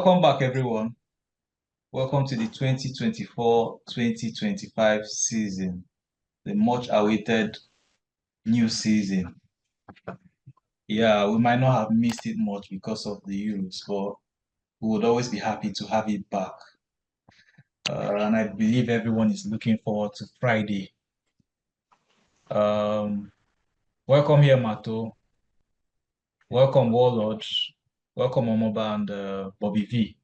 Welcome back, everyone. Welcome to the 2024-2025 season, the much awaited new season. Yeah, we might not have missed it much because of the Euros, but we would always be happy to have it back. And I believe everyone is looking forward to Friday. Welcome here, Marto. Welcome, Warlord. Welcome, Omoba and Bobby V.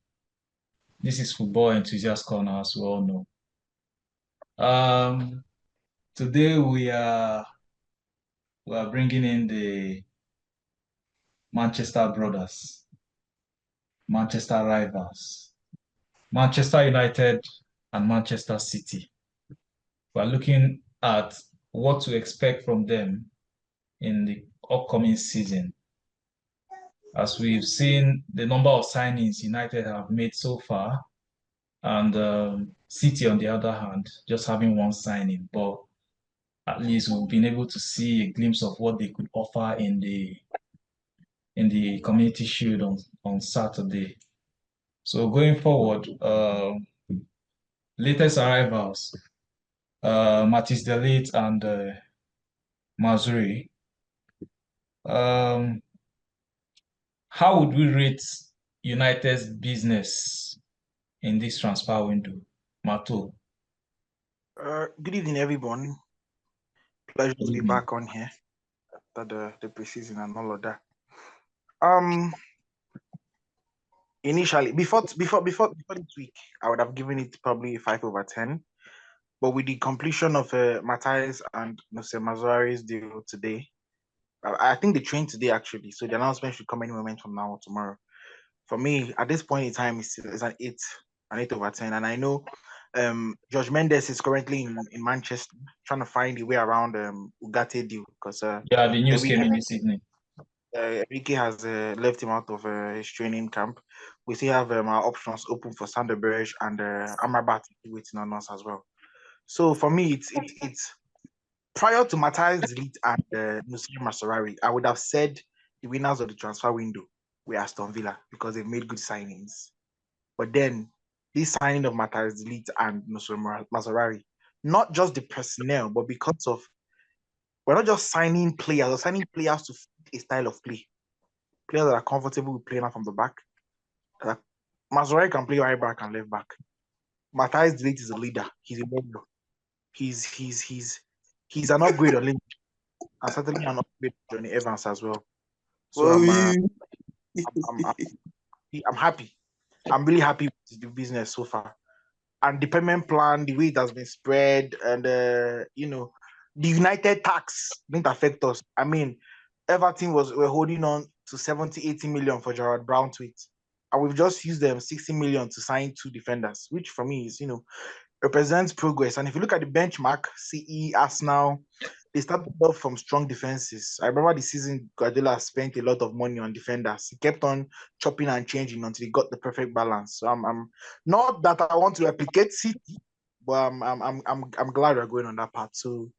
This is Football Enthusiast Corner, as we all know. Today we are bringing in the Manchester brothers, Manchester rivals, Manchester United and Manchester City. We are looking at what to expect from them in the upcoming season. As we've seen the number of signings United have made so far, and City, on the other hand, just having one signing, but at least we've been able to see a glimpse of what they could offer in the Community Shield on Saturday. So going forward, latest arrivals, Matisse Delite and Mazuri. How would we rate United's business in this transfer window, Marto? Good evening, everyone. Pleasure to be back on here after the preseason and all of that. Initially, before this week, I would have given it probably 5/10. But with the completion of Matthias and Mazari's deal today, I think they trained today actually, so the announcement should come any moment from now or tomorrow. For me, at this point in time, it's an 8/10, and I know George Mendes is currently in Manchester trying to find a way around Ugarte deal because the news came in this evening. Enrique has left him out of his training camp. We still have our options open for Sanderberg and Amrabat waiting on us as well. So for me, it's prior to Matthias Delite and Nusri Masarari, I would have said the winners of the transfer window were Aston Villa because they've made good signings. But then this signing of Matthias Delite and Nusri Masarari, not just the personnel, but because of we're not just signing players, we're signing players to fit a style of play. Players that are comfortable with playing out from the back. Masarari can play right back and left back. Matthias Delite is a leader. He's a warrior. He's an upgrade on Lynch, and certainly an upgrade on Johnny Evans as well. So I'm happy. I'm really happy with the business so far. And the payment plan, the way it has been spread, and the United tax didn't affect us. I mean, Everton were holding on to 70-80 million for Gerard Brown tweets. And we've just used them 60 million to sign 2 defenders, which for me is, represents progress. And if you look at the benchmark, CE, Arsenal, they started off from strong defenses. I remember the season Guardiola spent a lot of money on defenders. He kept on chopping and changing until he got the perfect balance. So I'm not that I want to replicate City, but I'm glad we're going on that path. So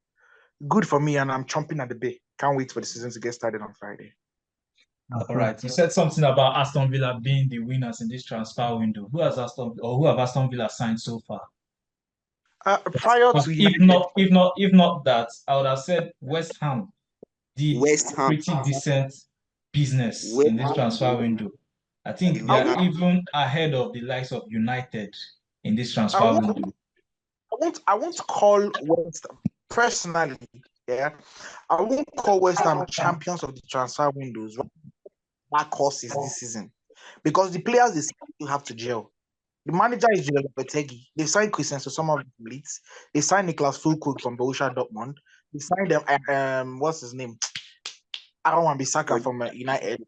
good for me, and I'm chomping at the bit. Can't wait for the season to get started on Friday. All right. You said something about Aston Villa being the winners in this transfer window. Who have Aston Villa signed so far? Prior to if not that, I would have said West Ham did pretty decent business in this transfer window. I think they are even ahead of the likes of United in this transfer window. I won't call West Ham personally. Yeah, I won't call West Ham champions of the transfer windows. Dark horses this season because the players they still have to gel. The manager is Julian Lopetegui. They signed Christian to some of the Leeds. They signed Niklas Füllkrug from Borussia Dortmund. They signed them. What's his name? Aaron Wan-Bissaka from United.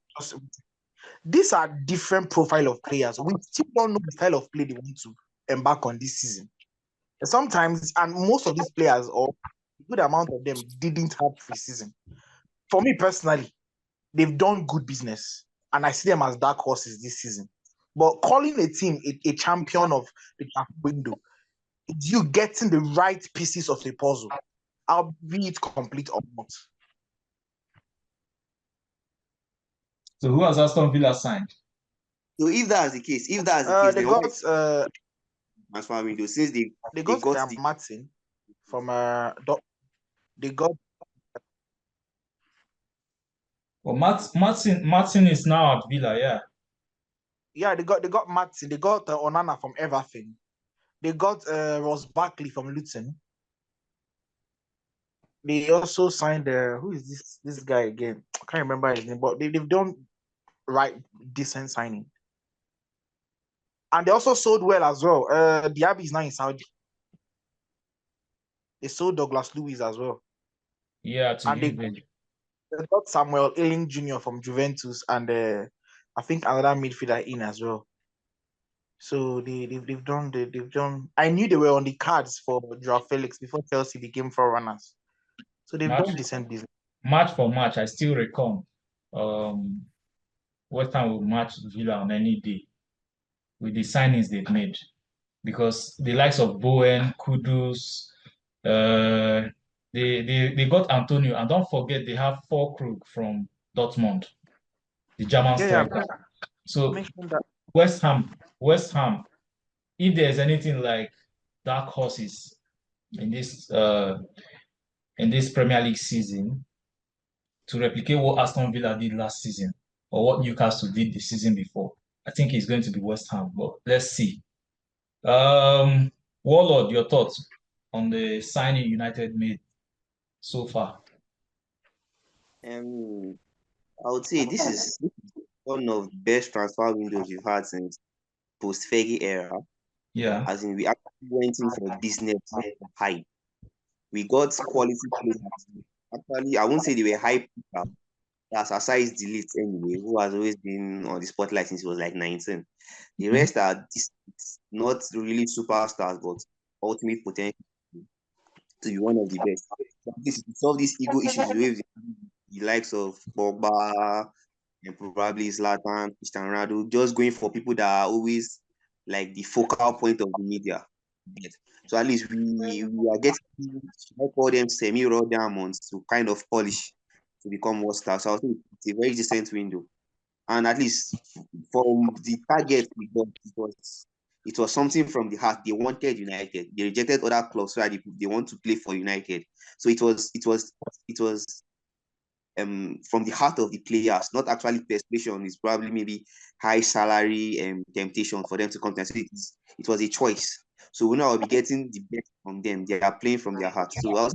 These are different profile of players. We still don't know the style of play they want to embark on this season. And sometimes, and most of these players, or a good amount of them, didn't have preseason. For me personally, they've done good business, and I see them as dark horses this season. But calling a team a champion of the window, is you getting the right pieces of the puzzle, albeit complete or not. So who has Aston Villa signed? So if that's the case, They then why got transfer window since they got got the Martin from they got Well, Martin is now at Villa, yeah. they got Martin, they got Onana from Everton, they got Ross Barkley from Luton. They also signed who is this guy again? I can't remember his name, but they've done decent signing. And they also sold well as well. Diaby is now in Saudi. They sold Douglas Luiz as well. Yeah, to And they got Samuel Ealing Jr. from Juventus, and I think another midfielder in as well. So they've done. I knew they were on the cards for Joao Felix before Chelsea became forerunners. So they've done decent business. Match for match, I still reckon West Ham will match Villa on any day with the signings they've made, because the likes of Bowen, Kudus, they got Antonio, and don't forget they have Füllkrug from Dortmund, the German striker. So West Ham, if there's anything like dark horses in this Premier League season to replicate what Aston Villa did last season or what Newcastle did the season before, I think it's going to be West Ham. But let's see. Warlord, your thoughts on the signing United made so far? I would say this is one of the best transfer windows we've had since post Fergie era. Yeah. As in, we actually went in for business hype. We got quality players. Actually, I won't say they were hype people. That's aside Delete anyway, who has always been on the spotlight since he was like 19. The rest are not really superstars, but ultimate potential to be one of the best. This solve these ego issues with the likes of Pogba and probably Zlatan, Cristiano Ronaldo, just going for people that are always like the focal point of the media. So at least we are getting, I call them semi-raw diamonds to kind of polish to become more stars. So I think it's a very decent window. And at least from the target we got, it was something from the heart. They wanted United. They rejected other clubs so that they want to play for United. So it was from the heart of the players, not actually persuasion. It's probably maybe high salary and temptation for them to come. So it was a choice. So we know I'll be getting the best from them. They are playing from their heart. So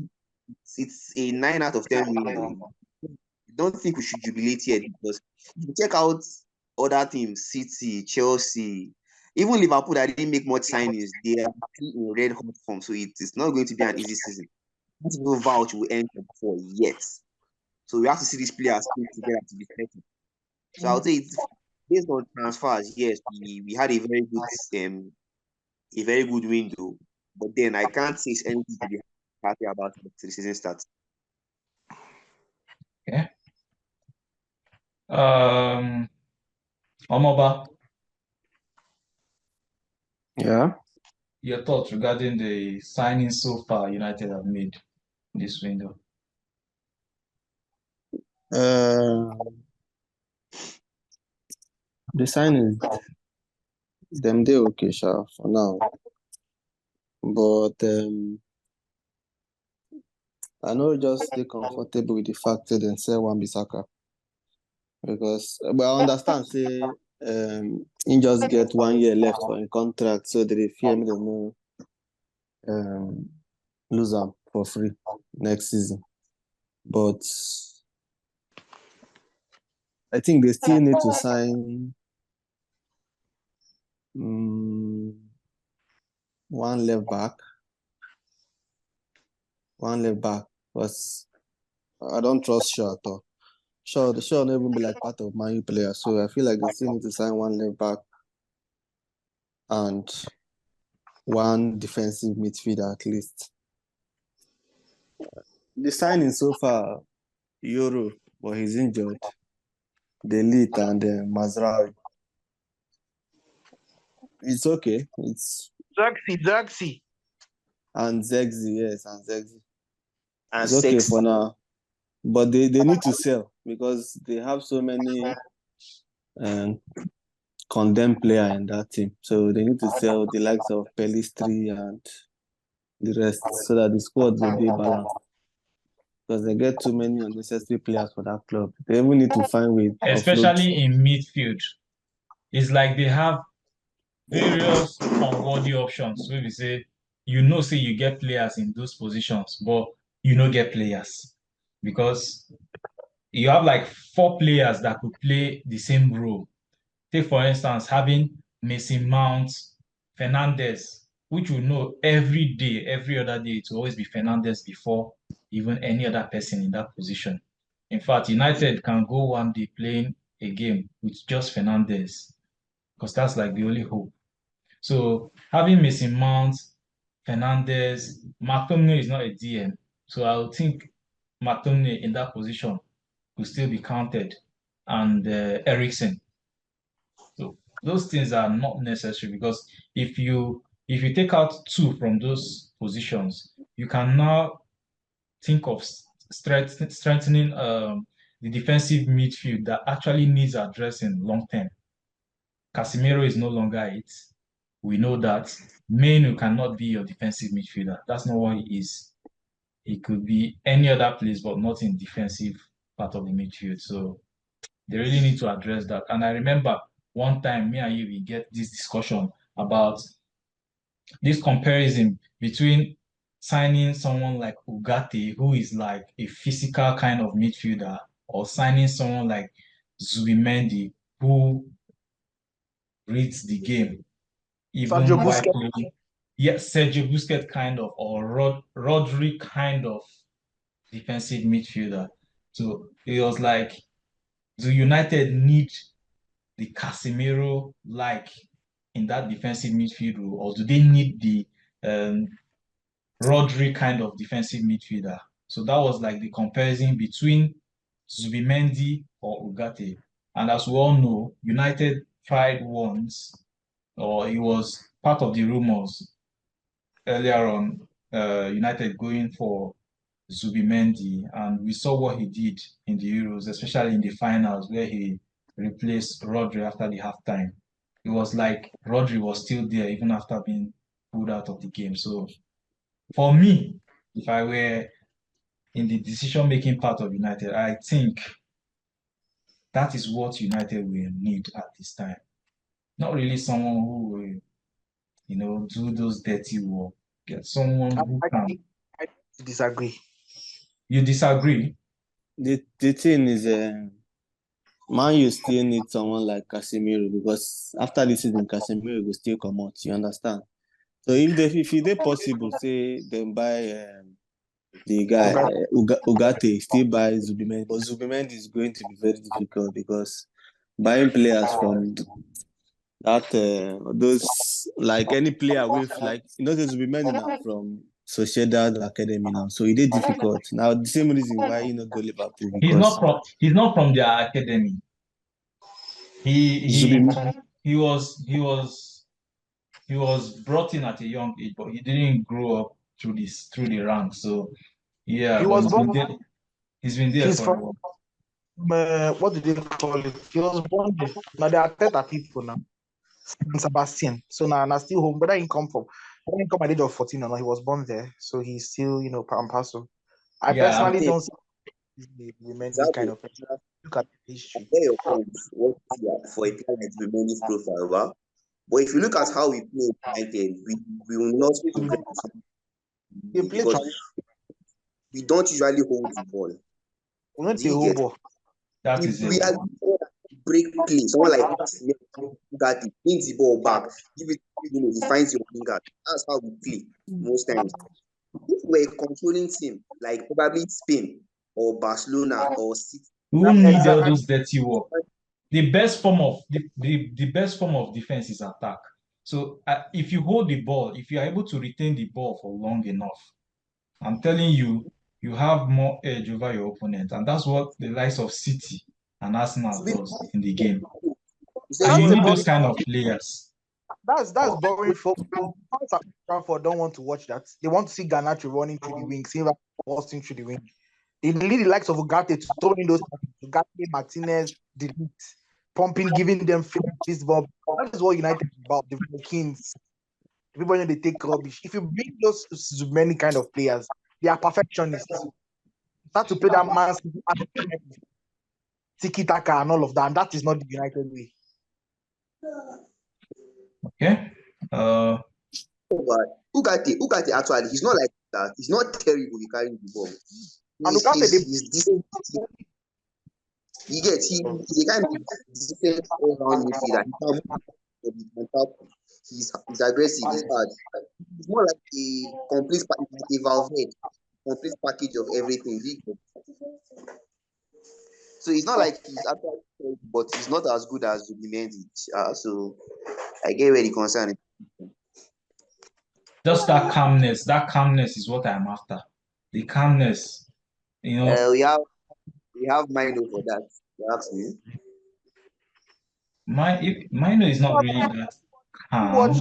it's a 9 out of 10 window. I don't think we should jubilate yet, because if you check out other teams, City, Chelsea, even Liverpool that didn't make much signings, they are in red hot form. So it's not going to be an easy season. No vouch will end for yet. So we have to see these players put together to be effective. So I would say it's based on transfers. Yes, we had a very good window, but then I can't say anything to be happy about it till the season starts. Okay. Omoba. Yeah. Your thoughts regarding the signing so far United have made this window? The signings, them they okay, sure, for now. But I know just stay comfortable with the fact that they sell Wan-Bissaka, because I understand say he just get 1 year left for a contract, so they fear me them no lose him for free next season. But I think they still need to sign one left back, because I don't trust Shaw at all. Shaw not even be like part of Man U player, so I feel like they still need to sign one left back and one defensive midfielder at least. The signing so far, Euro, but he's injured. Delete and Mazraoui. It's okay. It's Zexi. And Zegzi, yes, and Zegzi. And it's okay for now. But they need to sell, because they have so many condemned player in that team. So they need to sell the likes of Pellistri and the rest so that the squad will be balanced. Because they get too many unnecessary players for that club. They even need to find ways to offload. Especially in midfield. It's like they have various unworthy options. So we say, say you get players in those positions, but you don't get players because you have like four players that could play the same role. Take for instance, having Mason Mount, Fernandez, which you know every day, every other day, it will always be Fernandez before even any other person in that position. In fact, United can go one day playing a game with just Fernandez because that's like the only hope. So having Mason Mount, Fernandez, McTominay is not a DM. So I would think McTominay in that position could still be counted, and Ericsson. So those things are not necessary because if you take out two from those positions, you can now think of strengthening the defensive midfield that actually needs addressing long term. Casemiro is no longer it. We know that. Menu cannot be your defensive midfielder. That's not what he is. He could be any other place, but not in defensive part of the midfield. So they really need to address that. And I remember one time me and you we get this discussion about this comparison between signing someone like Ugarte, who is like a physical kind of midfielder, or signing someone like Zubimendi, who reads the game, Sergio even while Busquets. playing. Yes, Sergio Busquets kind of, or Rodri kind of defensive midfielder. So it was like, do United need the Casemiro like in that defensive midfield role, or do they need the um, Rodri kind of defensive midfielder? So that was like the comparison between Zubimendi or Ugarte. And as we all know, United tried once, or it was part of the rumors earlier on, United going for Zubimendi, and we saw what he did in the Euros, especially in the finals where he replaced Rodri after the halftime. It was like Rodri was still there even after being pulled out of the game. So for me, if I were in the decision-making part of United, I think that is what United will need at this time. Not really someone who will, do those dirty work. Get someone who can. I disagree. You disagree? The thing is, Man U still need someone like Casemiro because after this season, Casemiro will still come out. You understand? So if it is possible, say them buy the guy Ugarte, still buy Zubimendi, but Zubimendi is going to be very difficult because buying players from that those like any player with like there's Zubimendi now from Sociedad Academy now, so it is difficult. Now the same reason why go Liverpool because He's not from their academy. He he Zubimendi. he was brought in at a young age, but he didn't grow up through the ranks. So yeah, He but was born. He's been there He's for a from while. what did they call it? He was born there. Now they are Teta people now. San Sebastian. So now still home. But he come from. When he come at the age of 14 or no, he was born there. So he's still, part and parcel. I Yeah, personally Okay, don't see the Mendy kind exactly. of person. Look at the I history. get your point. What for a player like Zubimendi's profile, right? But if you look at how we play United, we will not progress They play because we don't usually hold the ball. we not Do the you whole get? ball. that We is it. are break play. Someone like that brings the ball back, give it, he finds your finger. That's how we play most times. If we're a controlling team, like probably Spain or Barcelona or City, We won't need all Exactly. those dirty work. The best form of defense is attack. So if you hold the ball, if you are able to retain the ball for long enough, I'm telling you, you have more edge over your opponent, and that's what the likes of City and Arsenal does in the game. And you That's a need boring. those kind of players. That's boring for fans at Trafford don't want to watch that. They want to see Garnacho running through the wing, Silva busting through the wing. They need the likes of Ugarte to throw in those Ugarte, Martinez, delete. pumping, giving them fist bump. That is what United is about. The Vikings. People know they take rubbish. If you bring those many kind of players, they are perfectionists. Start to play that man's tiki taka and all of that, and that is not the United way. Okay. But Ugarte actually, he's not like that. He's not terrible in carrying the ball. And He's decent. He's a kind of decent all-round midfielder. He's aggressive. He's hard. He's more like a complete package, a Valverde, complete package of everything. So it's not like he's actually terrible, but he's not as good as Zubimendi. So I get where the concern is. Just that calmness. That calmness is what I'm after. The calmness. You know, We have Mino for that. You ask me. Mino is not really that calm. watch,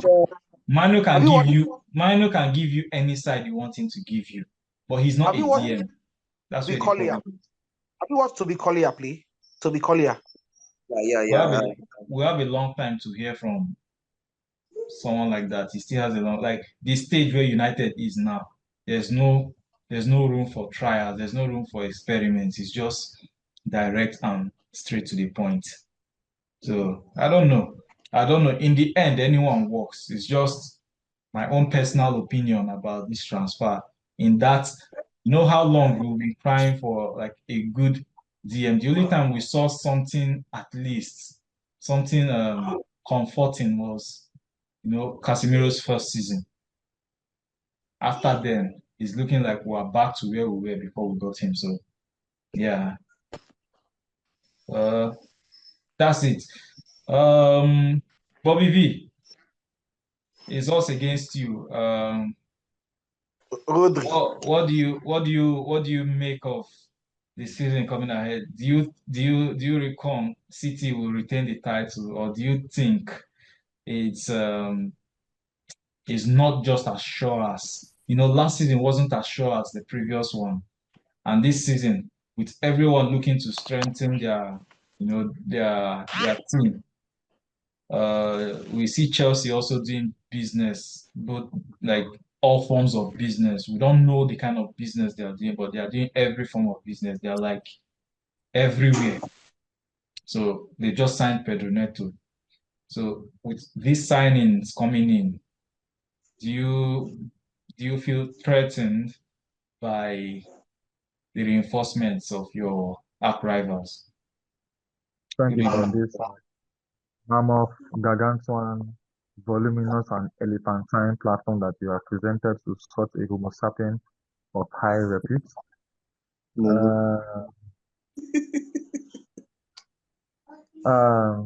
Mino can have you give watched- you Mino can give you any side you want him to give you, but he's not Have a you watched DM. That's where Toby the Collier? problem is. Have you watched Toby Collier play? Toby Collier. Yeah. We have a long time to hear from someone like that. He still has a long, like the stage where United is now. There's no room for trials. There's no room for experiments. It's just direct and straight to the point. So I don't know. In the end, anyone works. It's just my own personal opinion about this transfer. In that, you know how long we'll be crying for like a good DM. The only time we saw something, at least something comforting, was Casemiro's first season. After then, it's looking like we're back to where we were before we got him. So yeah, uh, that's it. Bobby V, is us against you. Rodri. What do you make of the season coming ahead? Do you reckon City will retain the title, or do you think it's not just as sure as last season wasn't as sure as the previous one, and this season with everyone looking to strengthen their team, we see Chelsea also doing business, both like all forms of business. We don't know the kind of business they are doing, but they are doing every form of business. They are like everywhere. So they just signed Pedro Neto. So with these signings coming in, do you feel threatened by the reinforcements of your arch rivals? Thank Good you for evening. this mammoth, gargantuan, voluminous, and elephantine platform that you have presented to such a Homo sapien of high repute. Uh,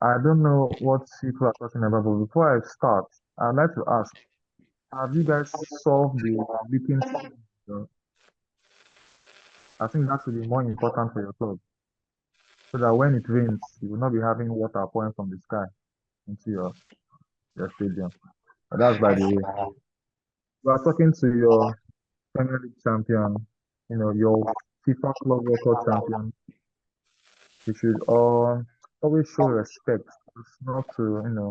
I don't know what people are talking about, but before I start, I'd like to ask, have you guys solved the leaking problem? I think that should be more important for your club, so that when it rains, you will not be having water pouring from the sky into your stadium. But that's by the way. We are talking to your Premier League champion, your FIFA Club World Cup champion. You should all always show respect. It's not to,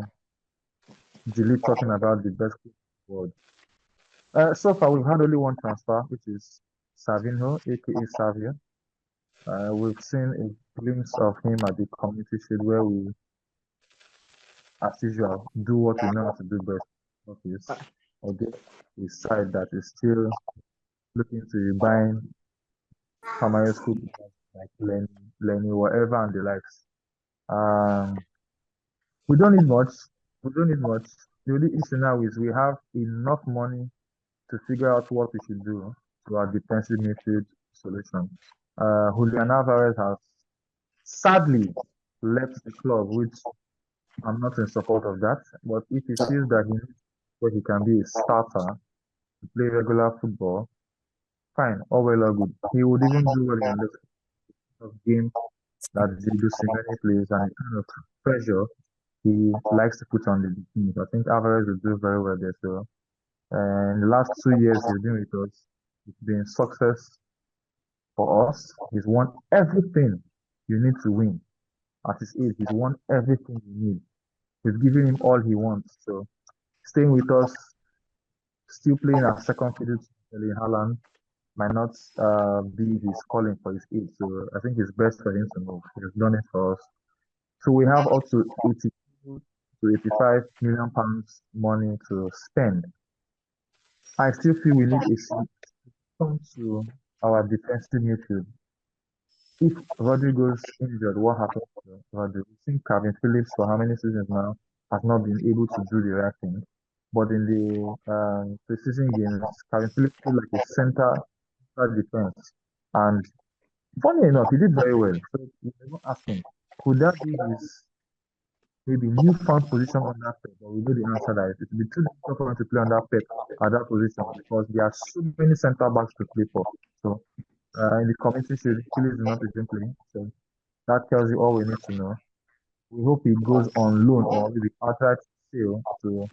delete talking about the best club in the world. So far, we've had only one transfer, which is Savinho, aka Savio. We've seen a glimpse of him at the Community Shield, where we, as usual, do what we know how to do best. Office, against a side that is still looking to buying primary school players like Lenny, whatever, and the likes. Um, we don't need much. We don't need much. The only issue now is we have enough money to figure out what we should do to our defensive midfield solution. Julian Alvarez has sadly left the club, which I'm not in support of that. But if he feels that he needs where he can be a starter to play regular football, fine, all well or good. He would even do well in the game that Diego Simeone plays and the kind of pressure he likes to put on the team. I think Alvarez will do very well there. So, in the last 2 years he's been with us, it's been success for us. He's won everything you need to win at his age, he's won everything he needs. We've given him all he wants. So staying with us, still playing as second fiddle to Erling Haaland might not be his calling for his age. So I think it's best for him to move. He's done it for us. So we have up to 82 to 85 million pounds money to spend. I still feel we need a solution to our defensive midfield. If Rodri goes injured, what happens to Rodri? We've seen Calvin Phillips for how many seasons now has not been able to do the right thing. But in the preseason games, Calvin Phillips played like a center defense. And funny enough, he did very well. So we were asking, could that be his maybe newfound position under Pep? But we know the answer that it will be too difficult for him to play under Pep at that position because there are so many centre backs to play for. So in the committee shield, Phillips is not even playing. So that tells you all we need to know. We hope he goes on loan or maybe outright sale to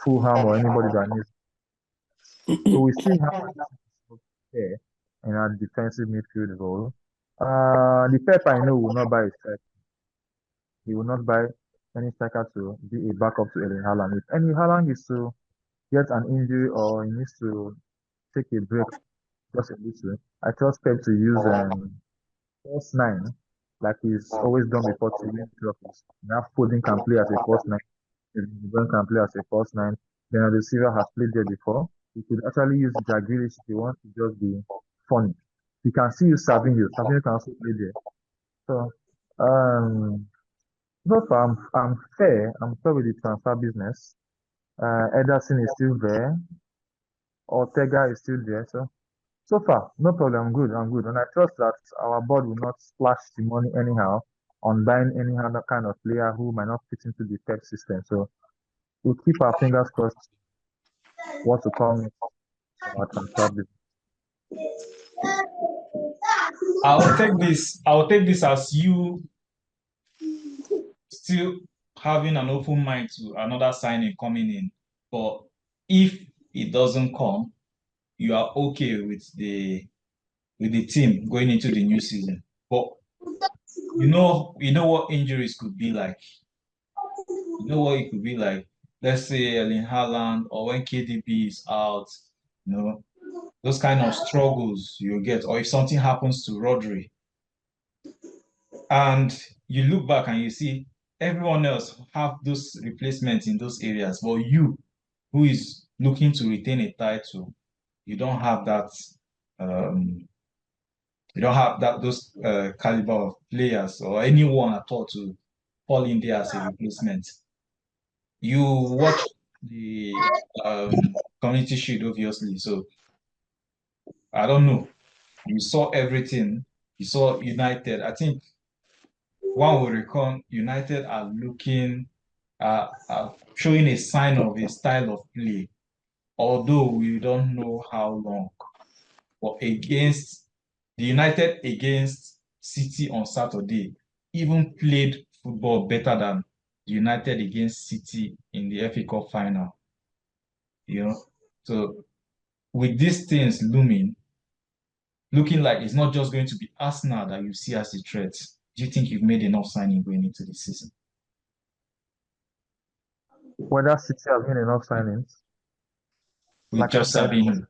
Fulham or anybody that needs. So we still have there in our defensive midfield role. The Pep I know will not buy a striker. He will not buy any striker to be a backup to Erling Haaland. If any Haaland is to get an injury or he needs to take a break just a little, I trust Pep to use false nine like he's always done before to win trophies. Now Foden can play as a false nine. De Bruyne can play as a false nine. Bernardo Silva has played there before. He could actually use Jack Grealish if he wants to just be funny. He can see use Savinho. Savinho can also play there. So, um, so far I'm fair. I'm fair with the transfer business. Ederson is still there. Ortega is still there. So far, no problem. I'm good. I'm good. And I trust that our board will not splash the money anyhow on buying any other kind of player who might not fit into the Pep system. So we'll keep our fingers crossed what to come next for our transfer business. I will take this as you still having an open mind to another signing coming in. But if it doesn't come, you are okay with the team going into the new season. But you know what injuries could be like. You know what it could be like. Let's say Erling Haaland or when KDB is out, you know, those kind of struggles you get, or if something happens to Rodri, and you look back and you see everyone else have those replacements in those areas, but you, who is looking to retain a title, you don't have that. Um, you don't have that those caliber of players or anyone at all to fall in there as a replacement. You watch the community shield, obviously. So I don't know. You saw everything. You saw United. I think one will reckon United are looking showing a sign of a style of play, although we don't know how long. But against the United against City on Saturday, even played football better than the United against City in the FA Cup final. You know, so with these things looming, looking like it's not just going to be Arsenal that you see as a threat. Do you think you've made enough signing going into the season? Whether City have made enough signings, With like I just said, Sabine.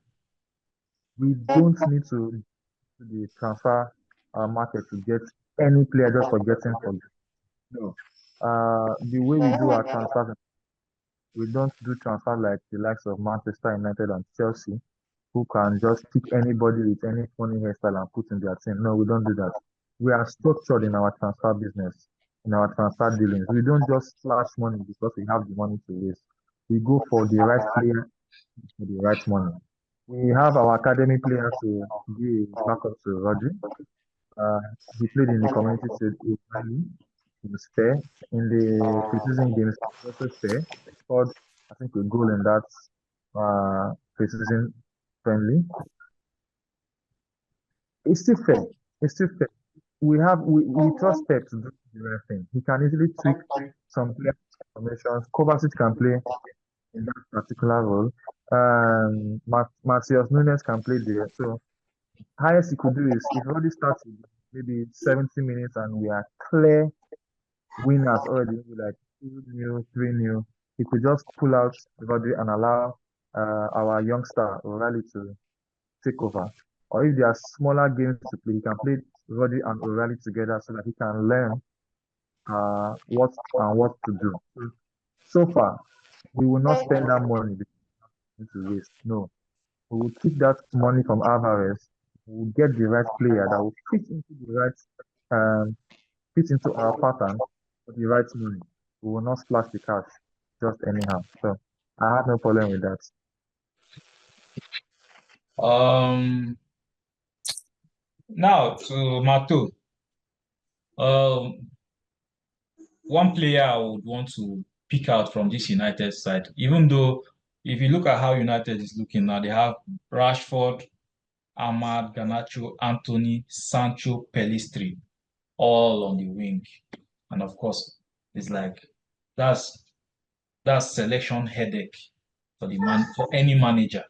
we don't need to do the transfer market to get any player just for getting for. No. The way we do our transfers, we don't do transfer like the likes of Manchester United and Chelsea, who can just pick anybody with any funny hairstyle and put in their team. No, we don't do that. We are structured in our transfer business, in our transfer dealings. We don't just splash money because we have the money to waste. We go for the right player for the right money. We have our academy player to be a backup to Rodri. Uh, he played in the community shield in Mali. He was fair. In the preseason games, he was also fair. He scored, I think, a goal in that preseason friendly. It's still fair. It's still fair. We trust Pep to do the right thing. He can easily tweak some player formations. Kovacic can play in that particular role. Matheus Nunes can play there. So highest he could do is if Rodri starts with maybe 70 minutes and we are clear winners already, maybe like 2-0, 3-0, he could just pull out Rodri and allow our youngster O'Reilly to take over. Or if there are smaller games to play, he can play Rodri and O'Reilly together so that he can learn what to do. So far, we will not spend that money to waste. No, we will keep that money from Alvarez. We will get the right player that will um, fit into our pattern for the right money. We will not splash the cash just anyhow. So I have no problem with that. Now to Marto. Um, one player I would want to pick out from this United side, even though if you look at how United is looking now, they have Rashford, Ahmad, Garnacho, Anthony, Sancho, Pelistri, all on the wing. And of course, it's like that's that's selection headache for the man for any manager.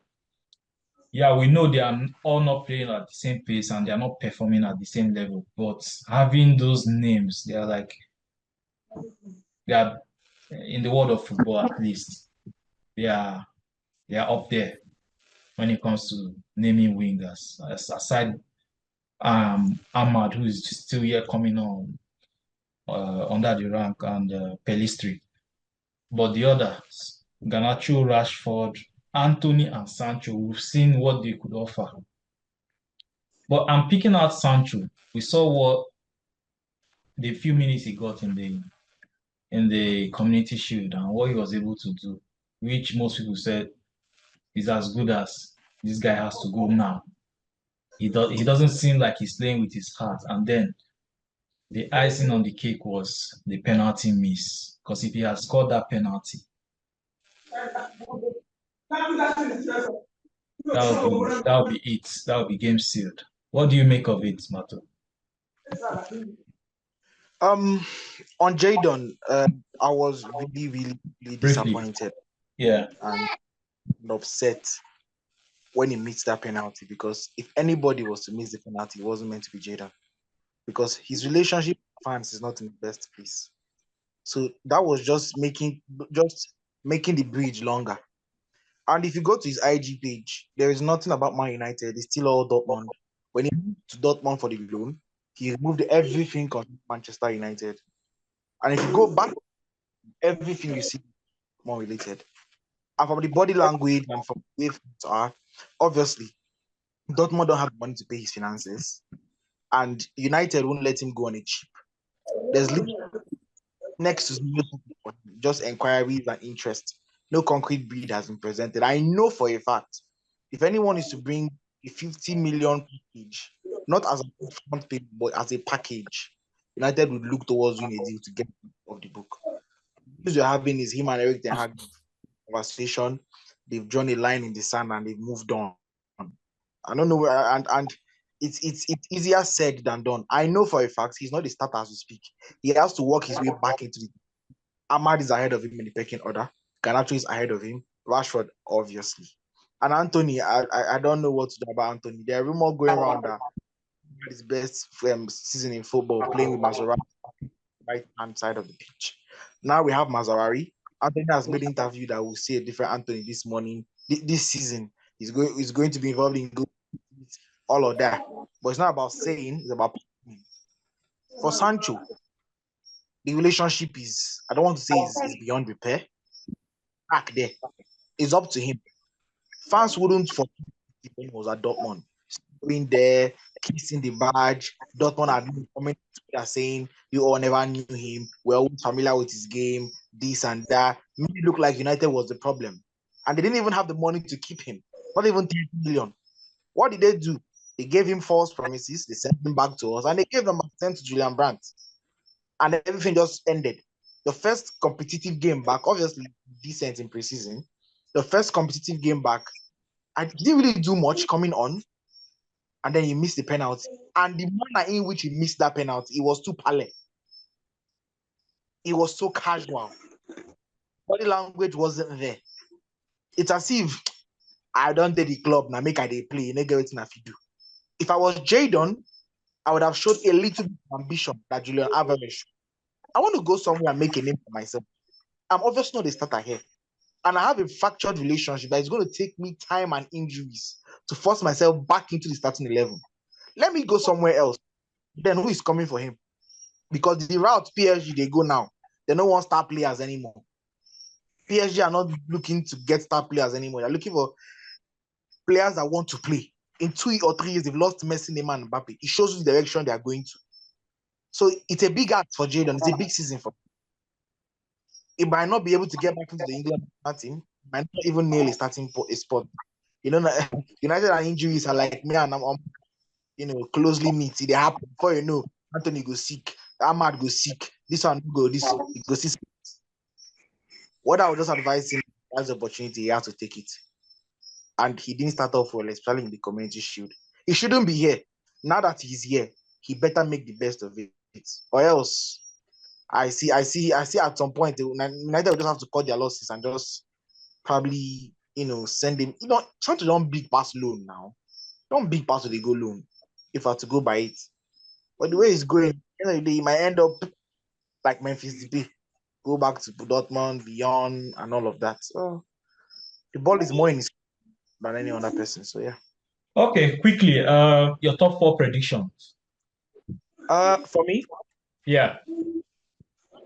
Yeah, we know they are all not playing at the same pace and they are not performing at the same level. But having those names, they are in the world of football at least. They are they are up there when it comes to naming wingers. Aside Ahmad, who is still here coming on under the rank, and Pelistri. But the others, Garnacho, Rashford, Anthony, and Sancho, we've seen what they could offer. But I'm picking out Sancho. We saw what the few minutes he got in the Community Shield and what he was able to do, which most people said is as good as this guy has to go now. He doesn't seem like he's playing with his heart. And then the icing on the cake was the penalty miss. Because if he had scored that penalty, that would be it. That would be game sealed. What do you make of it, Mato? On Jadon, I was really, really, really Briefly. disappointed Yeah. and upset when he missed that penalty, because if anybody was to miss the penalty, it wasn't meant to be Jadon, because his relationship with fans is not in the best place. So that was just making the bridge longer. And if you go to his IG page, there is nothing about Man United. It's still all Dortmund. When he moved to Dortmund for the loan, he removed everything on Manchester United. And if you go back, everything you see more related. And from the body language and from the way things are, obviously, Dortmund don't have money to pay his finances. And United won't let him go on a cheap. There's next to just inquiries and interest. No concrete bid has been presented. I know for a fact, if anyone is to bring a 50 million package, not as a front payment, but as a package, United would look towards doing a deal to get off the book. The news you're having is him and Eric Ten Hag conversation. They've drawn a line in the sand and they've moved on. I don't know where, and it's easier said than done. I know for a fact he's not the starter as we speak. He has to work his way back into the. Ahmad is ahead of him in the pecking order. Garnacho is ahead of him. Rashford, obviously. And Anthony, I don't know what to do about Anthony. There are rumors going around that his best season in football, playing with Maserati right hand side of the pitch. Now we have Maserati. Anthony has made an interview that will see a different Anthony this morning, this season. He's going to be involved in all of that. But it's not about saying, it's about playing. For Sancho, the relationship is, I don't want to say is beyond repair. Back there, it's up to him. Fans wouldn't forget when he was at Dortmund. Going there, kissing the badge. Dortmund had comments saying you all never knew him. We're always familiar with his game, this and that. Made it look like United was the problem. And they didn't even have the money to keep him. Not even 30 million. What did they do? They gave him false promises. They sent him back to us. And they gave them back to Julian Brandt. And everything just ended. The first competitive game back, obviously decent in preseason. The first competitive game back, I didn't really do much coming on. And then he missed the penalty. And the manner in which he missed that penalty, it was too pale. It was so casual. Body language wasn't there. It's as if I don't take the club now, make I they play, you know, get it if you do. If I was Jadon, I would have showed a little bit of ambition that Julian Alvarez showed. I want to go somewhere and make a name for myself. I'm obviously not a starter here. And I have a fractured relationship that is going to take me time and injuries to force myself back into the starting 11. Let me go somewhere else. Then who is coming for him? Because the route PSG they go now, they don't want star players anymore. PSG are not looking to get star players anymore. They're looking for players that want to play. In 2 or 3 years, they've lost Messi, Neymar, and Mbappe. It shows you the direction they are going to. So it's a big ask for Jadon. It's a big season for him. He might not be able to get back into the England team. Might not even nail a starting a spot. You know, United and injuries are like me and I'm closely knit. They happen before you know. Anthony go sick, Ahmad go sick, this one go sick. What I would just advise him, as the opportunity, he has to take it. And he didn't start off well, especially in the Community Shield. He shouldn't be here. Now that he's here, he better make the best of it, or else I see at some point United will just have to cut their losses and just probably send him. Try to don't big pass loan now. Don't big pass to the go loan if I have to go by it. But the way it's going, he might end up like Memphis Depay, go back to Dortmund, beyond, and all of that. So the ball is more in his than any other person. So yeah. Okay, quickly, your top 4 predictions. For me, Yeah.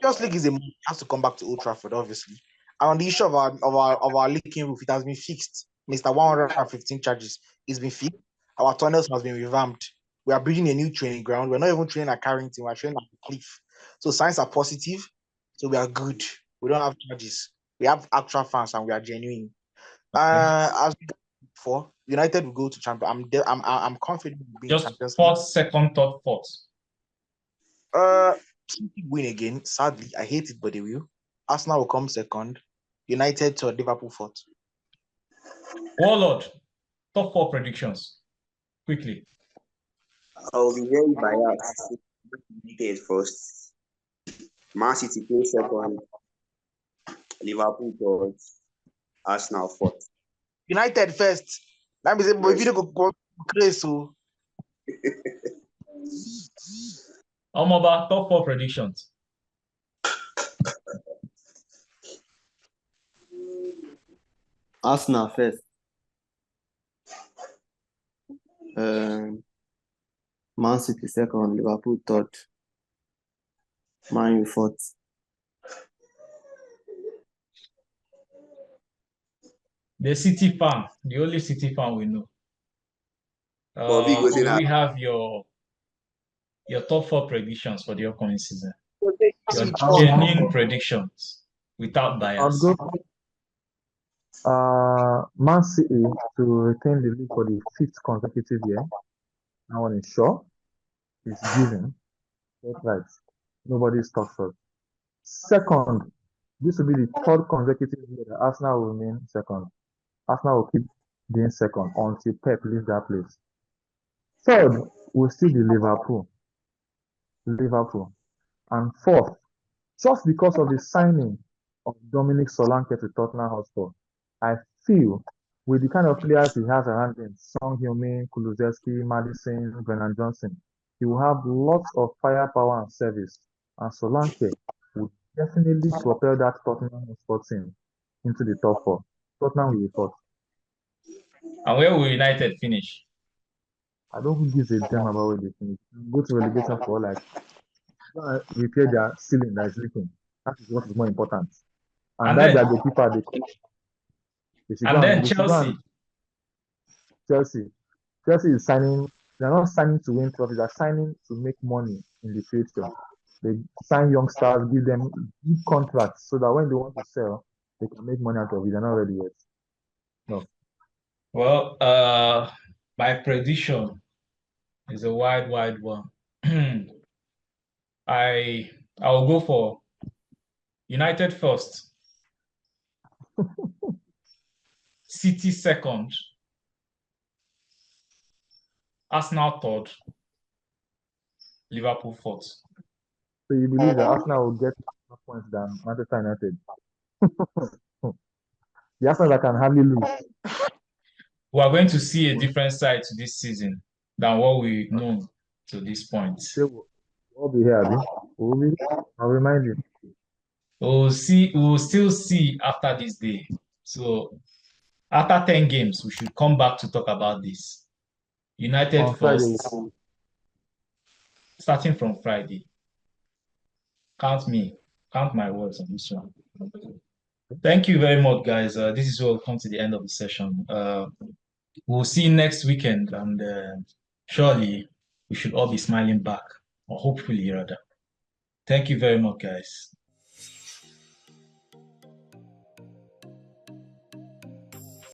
Champions League has to come back to Old Trafford, obviously. And on the issue of our leaking roof, it has been fixed. Mr. 115 charges, it's been fixed. Our tunnels has been revamped. We are building a new training ground. We're not even training at Carrington, we're training at the Cliff. So signs are positive. So we are good. We don't have charges. We have actual fans and we are genuine. As for United will go to champion. I'm confident in being Just Champions League. first, second, third, fourth. City win again. Sadly, I hate it, but they will. Arsenal will come second. United to Liverpool fourth. Warlord, top 4 predictions. Quickly. I'll be very biased. United first. Man City play second. Liverpool third. Arsenal fourth. United first. That means if you don't go crazy, so Omoba, top 4 predictions. Arsenal first. Man City second, Liverpool third, Man U fourth. The City fan, the only City fan we know. Bobby Do we have your top 4 predictions for the upcoming season? Your genuine predictions without bias. I'll go Man City to retain the league for the 5th consecutive year. That one is sure. It's given. That's right. Nobody's talked short. Second, this will be the 3rd consecutive year that Arsenal will remain second. Arsenal will keep being second until Pep leaves that place. Third will still be Liverpool. And fourth, just because of the signing of Dominic Solanke to Tottenham Hotspur, I feel with the kind of players he has around him, Son Heung-min, Kulusevski, Maddison, Brennan Johnson, he will have lots of firepower and service. And Solanke will definitely propel that Tottenham Hotspur team into the top 4. Tottenham will be fourth. And where will United finish? I don't think gives a damn about where they finish. Go to relegation for like repair their ceiling that is leaking. That is what is more important. And that's their goalkeeper. Chelsea. Chelsea is signing. They're not signing to win trophies. They're signing to make money in the future. They sign young stars, give them big contracts so that when they want to sell, they can make money out of it. They're not ready yet. No. Well, my prediction is a wide one. I will go for United first, City second, Arsenal third, Liverpool fourth. So you believe that Arsenal will get more points than Manchester United? The Arsenal that can hardly lose. We are going to see a different side to this season than what we know to this point. Say we'll be here, Abi. We'll be. I'll remind you. We'll see. We'll still see after this day. So after 10 games, we should come back to talk about this. United On Friday, first, starting from Friday. Count my words on this one. Thank you very much, guys. This is where we'll come to the end of the session. We'll see you next weekend, and surely we should all be smiling back, or hopefully rather. Thank you very much, guys.